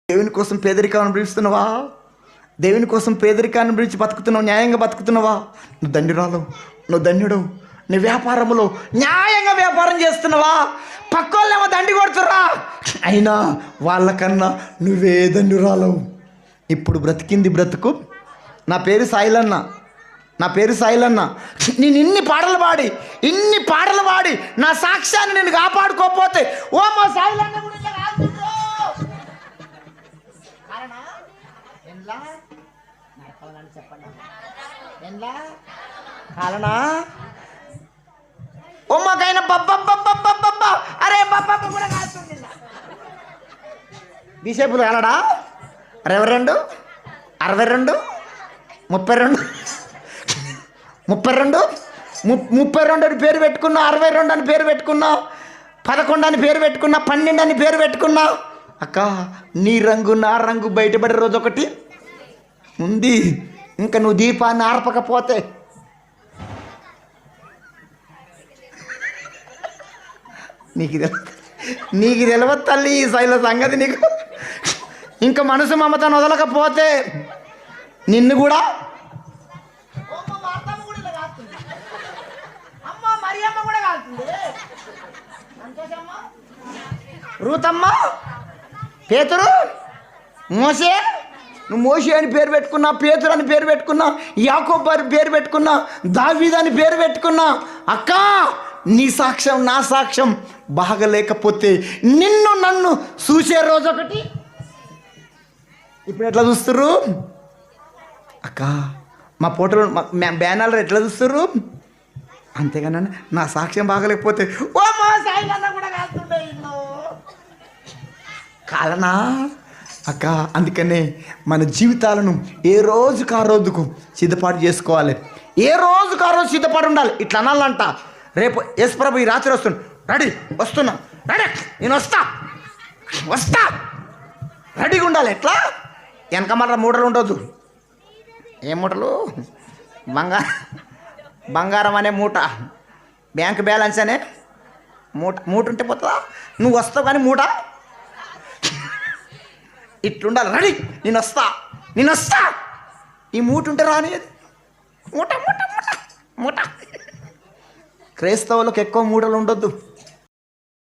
దేవుని కోసం పేదరికాన్ని అనుభవిస్తున్నావా? దేవుని కోసం పేదరికాన్ని అనుభవించి బతుకుతున్నావు, న్యాయంగా బతుకుతున్నావా? నువ్వు దండ్యురాలు, నువ్వు ధన్యుడు. నీ వ్యాపారంలో న్యాయంగా వ్యాపారం చేస్తున్నావా? పక్కోళ్ళేమో దండి కొడుతుర్రా, అయినా వాళ్ళకన్నా నువ్వే దండ్యురాలు. ఇప్పుడు బ్రతికింది బ్రతుకు. నా పేరు సాయిలన్న, నా పేరు సాయిలన్న. నేను ఇన్ని పాటలు పాడి నా సాక్ష్యాన్ని నేను కాపాడుకోకపోతే ఓ మా సాయిలన్న గురించి కాలనా ఒమ్మకైనా బబ్బ అరే బబ్బ కూడా కాస్తుంది. బీసేపులు కాలడా 62 62 32 32 అని పేరు పెట్టుకున్నా, 62 అని పేరు పెట్టుకున్నా, 11 అని పేరు పెట్టుకున్నా, 12 అని పేరు పెట్టుకున్నా. అక్క నీ రంగు నా రంగు బయటపడే రోజు ఒకటి ఉంది. ఇంకా నువ్వు దీపాన్ని ఆర్పకపోతే నీకు తెలియదు తల్లి ఈ శైల సంగతి. నీకు ఇంకా మనసు మమతను వదలకపోతే నిన్ను కూడా రూతమ్మ, పేతురు, మోసే, నువ్వు మోసే అని పేరు పెట్టుకున్నా, పేతురు అని పేరు పెట్టుకున్నా, యాకోబు అని పేరు పెట్టుకున్నా, దావీదు అని పేరు పెట్టుకున్నా. అక్క నీ సాక్ష్యం నా సాక్ష్యం బాగలేకపోతే నిన్ను నన్ను చూసే రోజు ఒకటి. ఇప్పుడు ఎట్లా చూస్తుర్రు అక్క? మా ఫోటోలు బ్యానర్లు ఎట్లా చూస్తుర్రు? అంతేగాని నా సాక్ష్యం బాగలేకపోతే ఓ మా సాయిలన్న కూడా కాస్తుండే కాలనా అక్క. అందుకనే మన జీవితాలను ఏ రోజుకు ఆ రోజుకు సిద్ధపాటు చేసుకోవాలి. ఏ రోజుకు ఆ రోజు సిద్ధపాటు ఉండాలి. ఇట్లా అనాలంట. రేపు యేసు ప్రభు ఈ రాత్రి రెడీ వస్తున్నా, రెడీ నేను వస్తా రెడీగా ఉండాలి. ఎట్లా? వెనక మళ్ళీ మూటలు ఉండొద్దు. ఏ మూటలు? బంగారం అనే మూట, బ్యాంక్ బ్యాలెన్స్ అనే మూట ఉంటే పోతుందా? నువ్వు వస్తావు కానీ మూట ఇట్లుండాలి. రెడీ నేను వస్తా. ఈ మూట ఉంటే రానిది. మూట క్రైస్తవులకు ఎక్కువ మూటలు ఉండొద్దు.